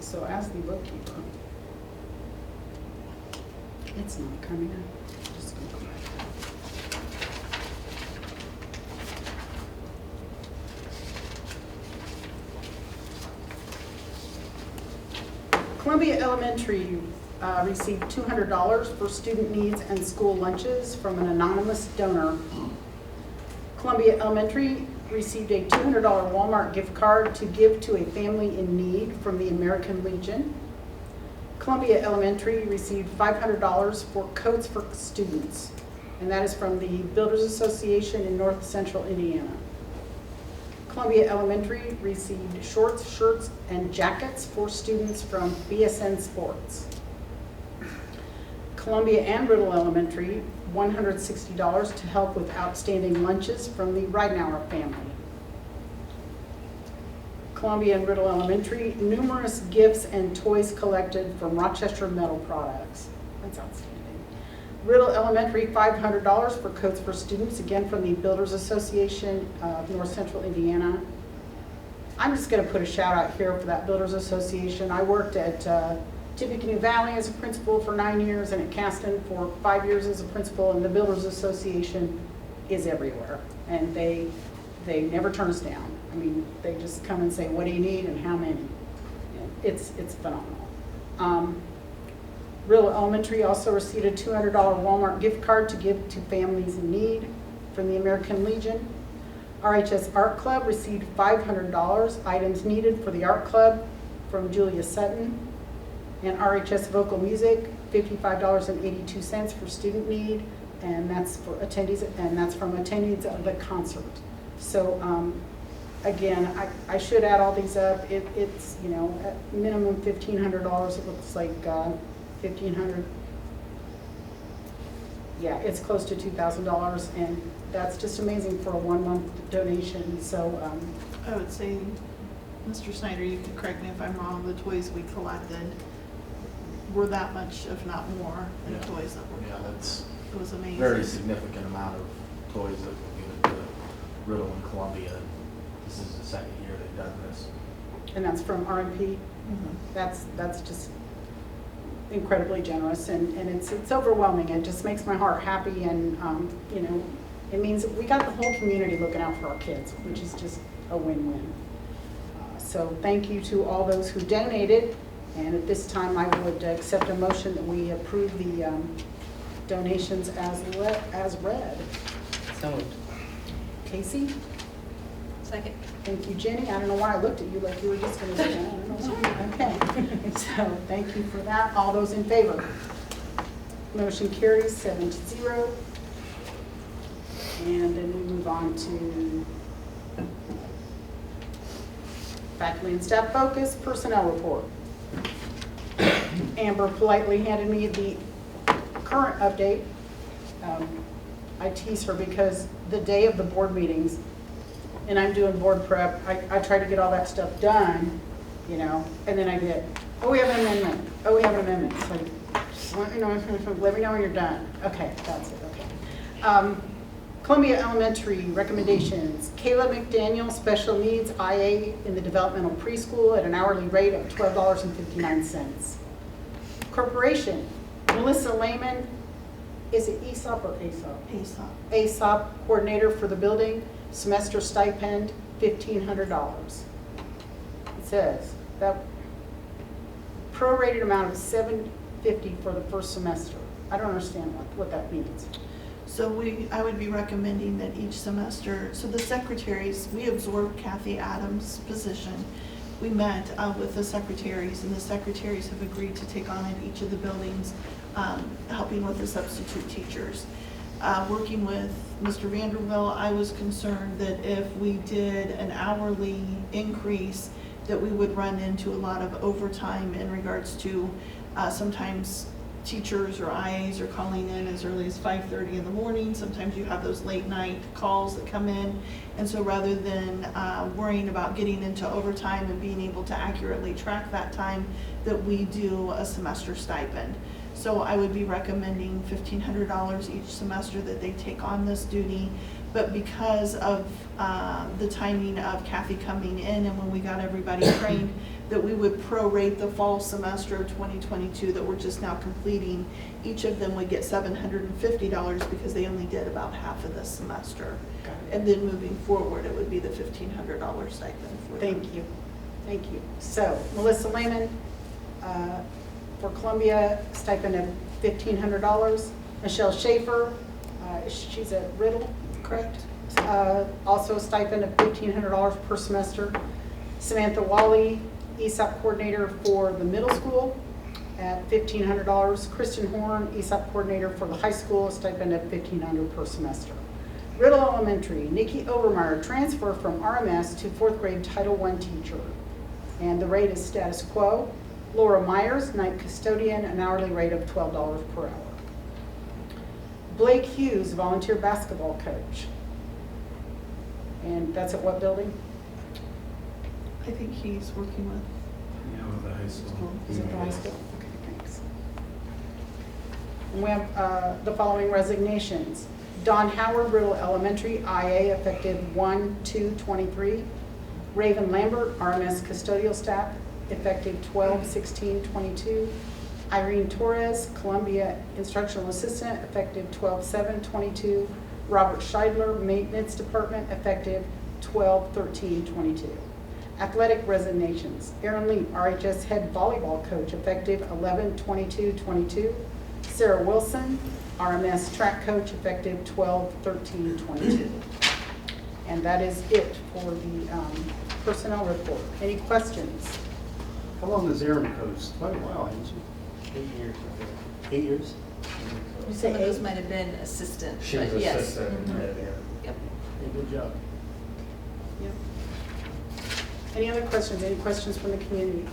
So as the bookkeeper, it's not coming up. Just gonna go back. Columbia Elementary received $200 for student needs and school lunches from an anonymous donor. Columbia Elementary received a $200 Walmart gift card to give to a family in need from the American Legion. Columbia Elementary received $500 for coats for students, and that is from the Builders Association in North Central Indiana. Columbia Elementary received shorts, shirts, and jackets for students from BSN Sports. Columbia and Riddle Elementary, $160 to help with outstanding lunches from the Ridenauer family. Columbia and Riddle Elementary, numerous gifts and toys collected from Rochester Metal Products. That's outstanding. Riddle Elementary, $500 for coats for students, again from the Builders Association of North Central Indiana. I'm just going to put a shout out here for that Builders Association. I worked at Tippecanoe Valley as a principal for 9 years and at Caston for 5 years as a principal, and the Builders Association is everywhere, and they never turn us down. I mean, they just come and say, what do you need and how many? It's phenomenal. Riddle Elementary also received a $200 Walmart gift card to give to families in need from the American Legion. RHS Art Club received $500, items needed for the art club from Julia Sutton. And RHS Vocal Music, $55.82 for student need, and that's for attendees, and that's from attendees of the concert. So again, I should add all these up. It's, you know, at minimum $1,500. It looks like $1,500. Yeah, it's close to $2,000, and that's just amazing for a 1 month donation. So I would say, Mr. Snyder, you can correct me if I'm wrong, the toys we collected were that much, if not more, than Yeah. toys that were Yeah, collected. that's It was amazing. very significant amount of toys that were given to Riddle and Columbia. This is the second year they've done this. And that's from RMP. That's just incredibly generous, and it's overwhelming. It just makes my heart happy, and you know, it means we got the whole community looking out for our kids, which is just a win-win. So thank you to all those who donated, and at this time I would accept a motion that we approve the donations as read. So moved. Casey? Second. Thank you, Jenny. I don't know why I looked at you like you were just going to do that. I don't know why. Okay. So thank you for that. All those in favor? Motion carries 7-0. And then we move on to faculty and staff focus, personnel report. Amber politely handed me the current update. I tease her because the day of the board meetings, and I'm doing board prep, I try to get all that stuff done, you know, and then I get, oh, we have an amendment. Oh, we have an amendment. So just let me know when you're done. Okay, that's it, okay. Columbia Elementary recommendations. Kayla McDaniel, special needs IA in the developmental preschool at an hourly rate of $12.59. Corporation, Melissa Lehman, is it ESOP or ASOP? ASOP coordinator for the building, semester stipend, $1,500. It says that prorated amount of $750 for the first semester. I don't understand what that means. So I would be recommending that each semester, so the secretaries, we absorbed Kathy Adams' position. We met with the secretaries, and the secretaries have agreed to take on at each of the buildings, helping with the substitute teachers. Working with Mr. Vanderbilt, I was concerned that if we did an hourly increase, that we would run into a lot of overtime in regards to sometimes teachers or IAs are calling in as early as 5:30 in the morning. Sometimes you have those late night calls that come in. And so rather than worrying about getting into overtime and being able to accurately track that time, that we do a semester stipend. So I would be recommending $1,500 each semester that they take on this duty. But because of the timing of Kathy coming in and when we got everybody trained, that we would prorate the fall semester of 2022 that we're just now completing. Each of them would get $750 because they only did about half of this semester. And then moving forward, it would be the $1,500 stipend for them. Thank you. Thank you. So Melissa Lehman, for Columbia, stipend of $1,500. Michelle Schaefer, she's at Riddle, correct? Also a stipend of $1,500 per semester. Samantha Wally, ESOP coordinator for the middle school at $1,500. Kristen Horn, ESOP coordinator for the high school, a stipend of $1,500 per semester. Riddle Elementary, Nikki Overmeyer, transfer from RMS to 4th grade Title I teacher. And the rate is status quo. Laura Myers, night custodian, an hourly rate of $12 per hour. Blake Hughes, volunteer basketball coach. And that's at what building? I think he's working with. Yeah, with the high school. Is it the high school? Okay, thanks. And we have the following resignations. Don Howard, Riddle Elementary, IA, effective 1/2/23. Raven Lambert, RMS custodial staff, effective 12/16/22. Irene Torres, Columbia instructional assistant, effective 12/7/22. Robert Scheidler, maintenance department, effective 12/13/22. Athletic resignations. Aaron Leap, RHS head volleyball coach, effective 11/22/22. Sarah Wilson, RMS track coach, effective 12/13/22. And that is it for the personnel report. Any questions? How long has Erin coached? Quite a while, hasn't she? 8 years. 8 years? You Some say of those 8? might have been assistant, She but was yes. assistant. Mhm. Yeah. Yep. Hey, good job. Yep. Any other questions? Any questions from the community?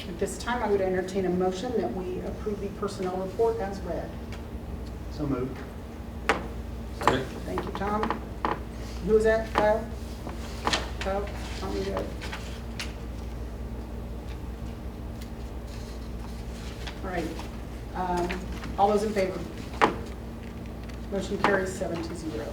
At this time, I would entertain a motion that we approve the personnel report as read. So moved. Thank you, Tom. Who was that, Kyle? Kyle, Tommy, go. All right. All those in favor? Motion carries 7-0.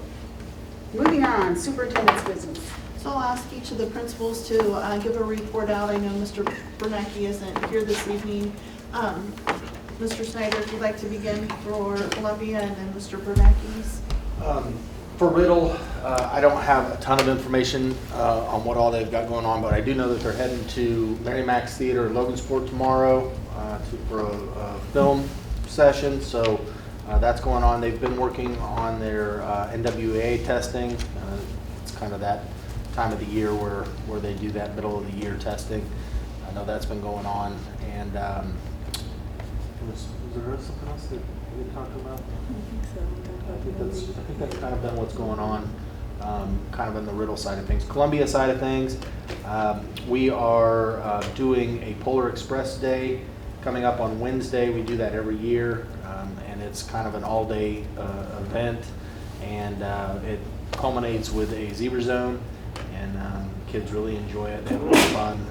Moving on, superintendent's business. So I'll ask each of the principals to give a report out. I know Mr. Bernanke isn't here this evening. Mr. Snyder, if you'd like to begin for Columbia, and then Mr. Bernanke's. For Riddle, I don't have a ton of information on what all they've got going on, but I do know that they're heading to Mary Mac's Theater in Logansport tomorrow for a film session. So that's going on. They've been working on their NWA testing. It's kind of that time of the year where they do that middle of the year testing. I know that's been going on. And was there something else that we talked about? I think that's kind of been what's going on, kind of in the Riddle side of things. Columbia side of things, we are doing a Polar Express Day coming up on Wednesday. We do that every year, and it's kind of an all-day event, and it culminates with a zebra zone, and kids really enjoy it. They have a lot of fun.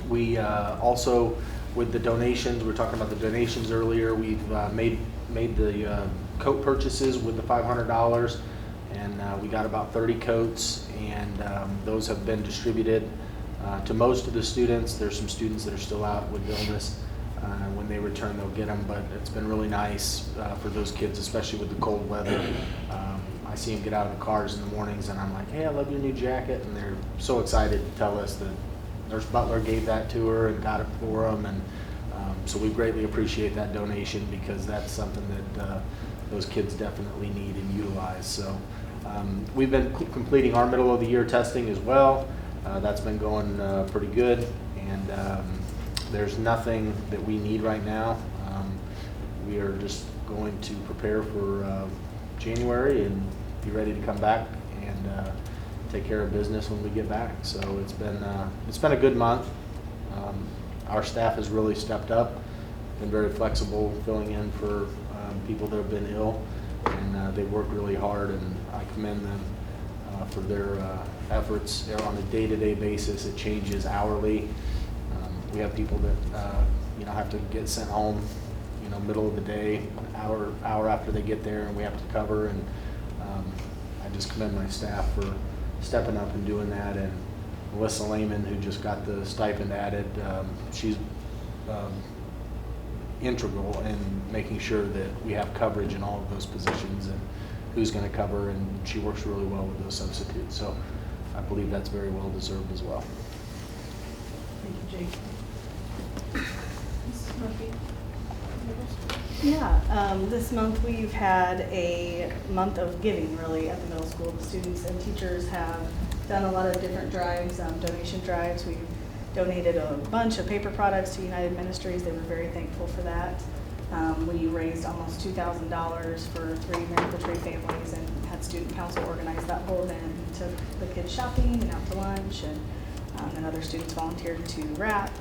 We also, with the donations, we were talking about the donations earlier, we've made the coat purchases with the $500, and we got about 30 coats, and those have been distributed to most of the students. There's some students that are still out with illness. When they return, they'll get them, but it's been really nice for those kids, especially with the cold weather. I see them get out of the cars in the mornings, and I'm like, hey, I love your new jacket, and they're so excited to tell us that Nurse Butler gave that to her and got it for them, and so we greatly appreciate that donation, because that's something that those kids definitely need and utilize. So we've been completing our middle of the year testing as well. That's been going pretty good, and there's nothing that we need right now. We are just going to prepare for January and be ready to come back and take care of business when we get back. So it's been a good month. Our staff has really stepped up, been very flexible, filling in for people that have been ill, and they work really hard, and I commend them for their efforts. They're on a day-to-day basis. It changes hourly. We have people that have to get sent home, middle of the day, hour after they get there, and we have to cover. And I just commend my staff for stepping up and doing that. And Melissa Lehman, who just got the stipend added, she's integral in making sure that we have coverage in all of those positions and who's going to cover, and she works really well with those substitutes. So I believe that's very well deserved as well. Thank you, Jake. Mrs. Murphy? Yeah, this month we've had a month of giving, really, at the middle school. The students and teachers have done a lot of different drives, donation drives. We've donated a bunch of paper products to United Ministries. They were very thankful for that. We raised almost $2,000 for 3 Miracle Tree families, and had student council organize that whole event. We took the kids shopping and out to lunch, and other students volunteered to wrap.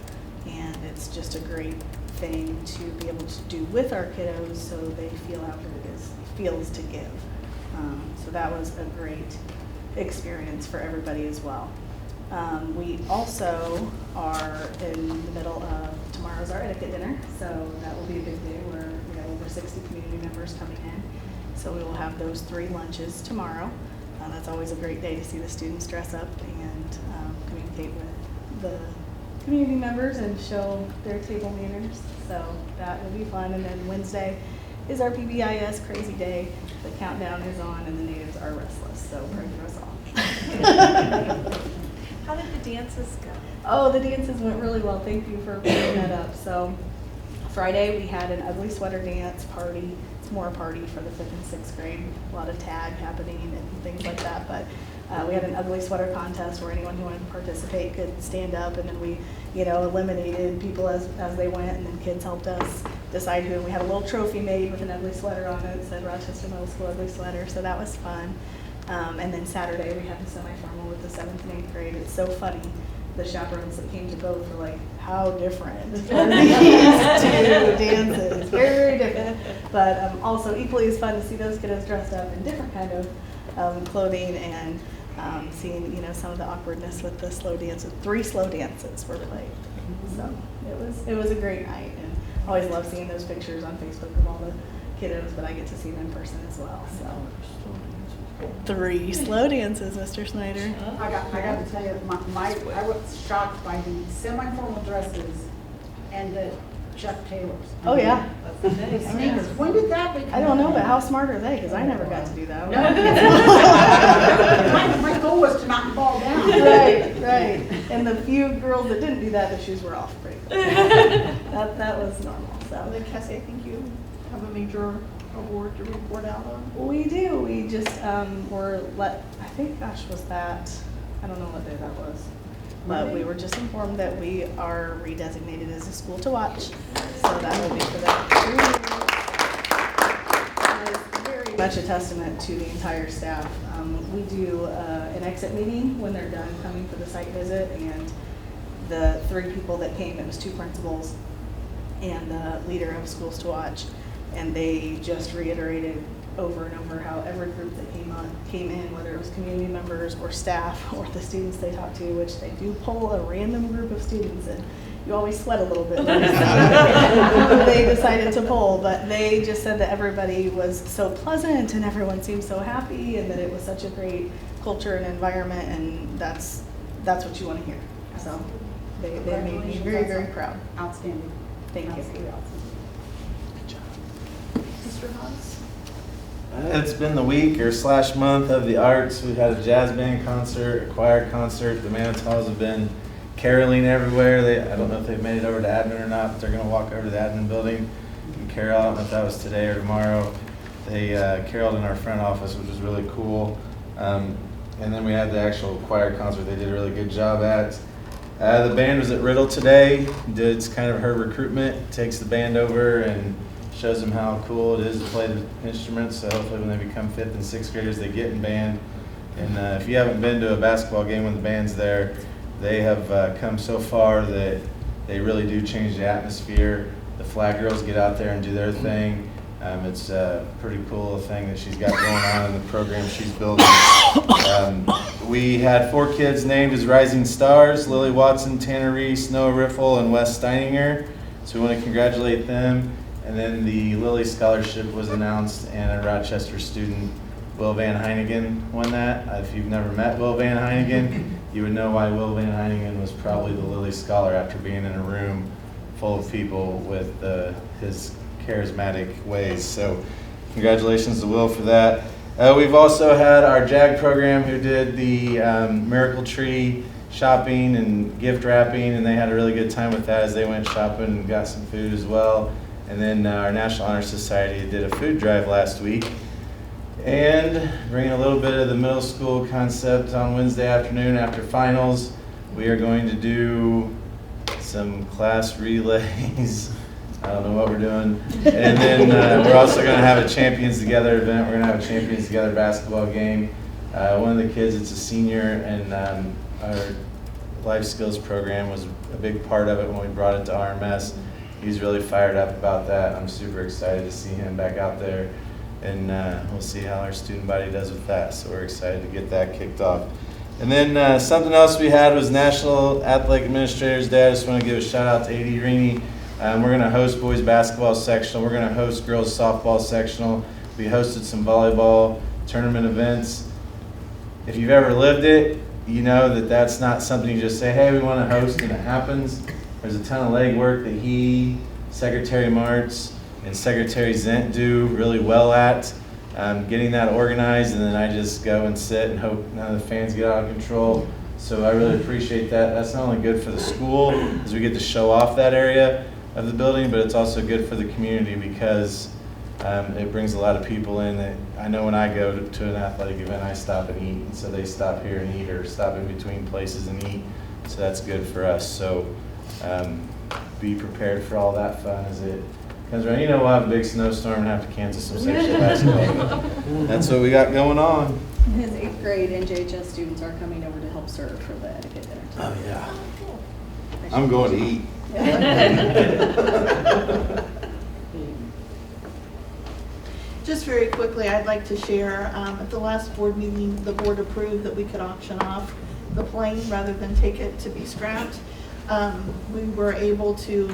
And it's just a great thing to be able to do with our kiddos, so they feel how good it feels to give. So that was a great experience for everybody as well. We also are in the middle of, tomorrow's our etiquette dinner, so that will be a big day where we have over 60 community members coming in. So we will have those 3 lunches tomorrow. That's always a great day to see the students dress up and communicate with the community members and show their table manners. So that will be fun. And then Wednesday is our PBIS crazy day. The countdown is on and the natives are restless, so pray for us all. How did the dances go? Oh, the dances went really well. Thank you for bringing that up. So Friday we had an ugly sweater dance party. It's more a party for the 5th and 6th grade. A lot of tag happening and things like that. But we had an ugly sweater contest where anyone who wanted to participate could stand up, and then we, eliminated people as they went, and then kids helped us decide who. And we had a little trophy made with an ugly sweater on it. It said Rochester Middle School ugly sweater, so that was fun. And then Saturday we had the semi-formal with the 7th and 8th grade. It's so funny. The chaperones that came to both were like, how different are these 2 dances? Very, very different. But also equally as fun to see those kiddos dressed up in different kind of clothing, and seeing, some of the awkwardness with the slow dances. 3 slow dances were played. So it was a great night, and I always love seeing those pictures on Facebook of all the kiddos, but I get to see them in person as well. So 3 slow dances, Mr. Snyder. I got to tell you, I was shocked by the semi-formal dresses and the Chuck Taylors. Oh, yeah. The sneakers. When did that become? I don't know, but how smart are they? Because I never got to do that. My goal was to not fall down. Right. And the few girls that didn't do that, the shoes were off pretty quick. That was normal, And so. then Cassie, I think you have a major award to report out on. We do, we just, I think, gosh, was that, I don't know what day that was. But we were just informed that we are redesignated as a school to watch, so that will be for that. It's very much a testament to the entire staff. We do an exit meeting when they're done coming for the site visit, and the 3 people that came, it was 2 principals and the leader of Schools to Watch, and they just reiterated over and over how every group that came in, whether it was community members or staff or the students they talked to, which they do pull a random group of students, and you always sweat a little bit when you see who they decided to pull, but they just said that everybody was so pleasant and everyone seemed so happy and that it was such a great culture and environment, and that's what you want to hear. So they made me very, very proud. Outstanding. Thank you. Absolutely awesome. Mr. Haas? It's been the week or / month of the arts. We've had a jazz band concert, a choir concert. The Manitos have been caroling everywhere. I don't know if they've made it over to admin or not, but they're going to walk over to the admin building and carol. I don't know if that was today or tomorrow. They caroled in our front office, which was really cool. And then we had the actual choir concert they did a really good job at. The band was at Riddle today. It's kind of her recruitment. Takes the band over and shows them how cool it is to play the instruments. So hopefully when they become 5th and 6th graders, they get in band. And if you haven't been to a basketball game when the band's there, they have come so far that they really do change the atmosphere. The flag girls get out there and do their thing. It's a pretty cool thing that she's got going on in the program she's building. We had 4 kids named as Rising Stars: Lily Watson, Tanner Reese, Noah Riffle, and Wes Steininger. So we want to congratulate them. And then the Lilly Scholarship was announced, and a Rochester student, Will Van Heinigen, won that. If you've never met Will Van Heinigen, you would know why Will Van Heinigen was probably the Lilly Scholar after being in a room full of people with his charismatic ways. So congratulations to Will for that. We've also had our JAG program who did the Miracle Tree shopping and gift wrapping, and they had a really good time with that as they went shopping and got some food as well. And then our National Honor Society did a food drive last week. And bringing a little bit of the middle school concept on Wednesday afternoon after finals, we are going to do some class relays. I don't know what we're doing. And then we're also going to have a Champions Together event. We're going to have a Champions Together basketball game. One of the kids, it's a senior, and our life skills program was a big part of it when we brought it to RMS. He's really fired up about that. I'm super excited to see him back out there, and we'll see how our student body does with that. So we're excited to get that kicked off. And then something else we had was National Athletic Administrators Day. I just want to give a shout out to A.D. Reaney. We're going to host boys basketball sectional. We're going to host girls softball sectional. We hosted some volleyball tournament events. If you've ever lived it, you know that that's not something you just say, hey, we want to host, and it happens. There's a ton of legwork that he, Secretary Martz, and Secretary Zent do really well at getting that organized, and then I just go and sit and hope none of the fans get out of control. So I really appreciate that. That's not only good for the school, as we get to show off that area of the building, but it's also good for the community because it brings a lot of people in that I know when I go to an athletic event, I stop and eat, and so they stop here and eat or stop in between places and eat. So that's good for us. So be prepared for all that fun as it comes around. You know, we'll have a big snowstorm and have to cancel some sectional basketball. That's what we got going on. His 8th grade NJHS students are coming over to help serve for the etiquette dinner. Oh, yeah. I'm going to eat. Just very quickly, I'd like to share, at the last board meeting, the board approved that we could auction off the plane rather than take it to be scrapped. We were able to,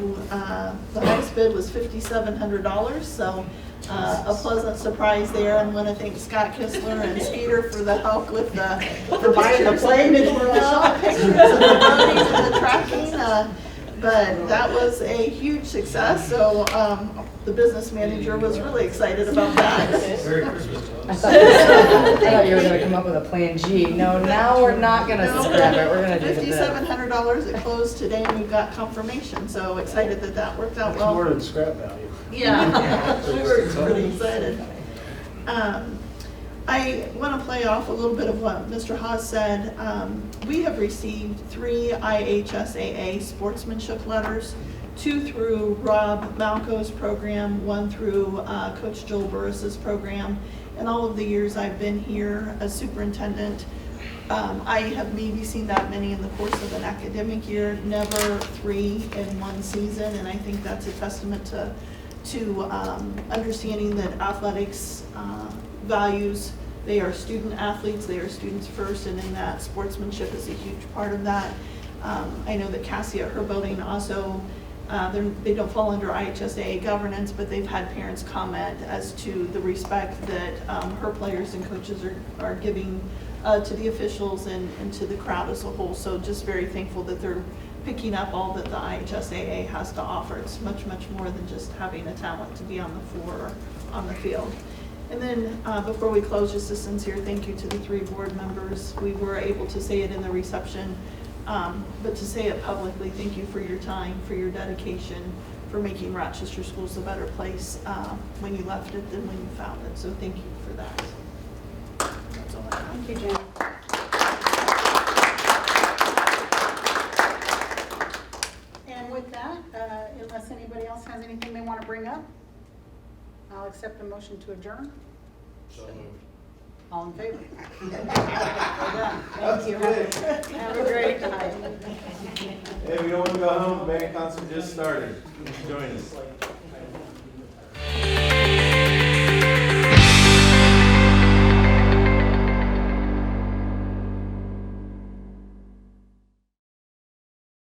the highest bid was $5,700, so a pleasant surprise there. And want to thank Scott Kistler and Skeeter for the help with For buying the plane and for the pictures and the bounties and the tracking. But that was a huge success, so the business manager was really excited about that. Merry Christmas, I thought you were gonna come up with a plan G. No, now we're not gonna No, scrap it, we're gonna do the bid. $5,700, it closed today and we've got confirmation, so excited that that worked out That's well. more than scrap value. Yeah, we were pretty excited. I want to play off a little bit of what Mr. Haas said. We have received 3 IHSAA sportsmanship letters, 2 through Rob Malco's program, 1 through Coach Joel Burris's program. In all of the years I've been here as superintendent, I have maybe seen that many in the course of an academic year, never 3 in one season, and I think that's a testament to understanding that athletics values. They are student athletes, they are students first, and in that sportsmanship is a huge part of that. I know that Cassie at her building also, they don't fall under IHSAA governance, but they've had parents comment as to the respect that her players and coaches are giving to the officials and to the crowd as a whole. So just very thankful that they're picking up all that the IHSAA has to offer. It's much, much more than just having a talent to be on the floor or on the field. And then before we close, just a sincere thank you to the 3 board members. We were able to say it in the reception, but to say it publicly, thank you for your time, for your dedication, for making Rochester Schools a better place when you left it than when you found it. So thank you for that. That's all I have. Thank you, Jen. And with that, unless anybody else has anything they want to bring up, I'll accept a motion to adjourn. So moved. All in favor? We're done. Thank you. Have a great night. Hey, we don't want to go home, the band concert just started. Join us.